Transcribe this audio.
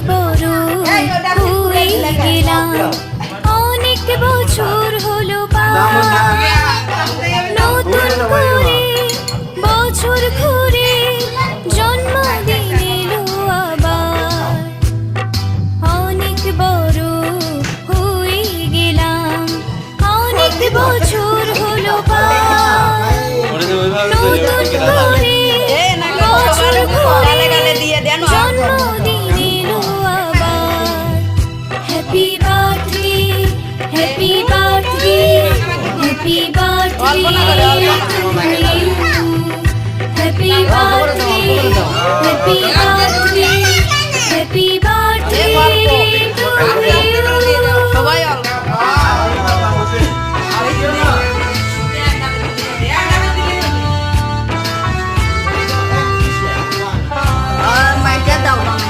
বড় হয়ে গেলাম, অনেক বছর হলো পার, নতুন করে বছর ঘুরে জন্মদিন এলো আবার। অনেক বড় হয়ে গেলাম, অনেক বছর হলো পার, নতুন করে বছর ঘুরে জন্মদিন এলো আবার। Happy birthday, happy birthday, happy birthday, happy birthday, happy birthday.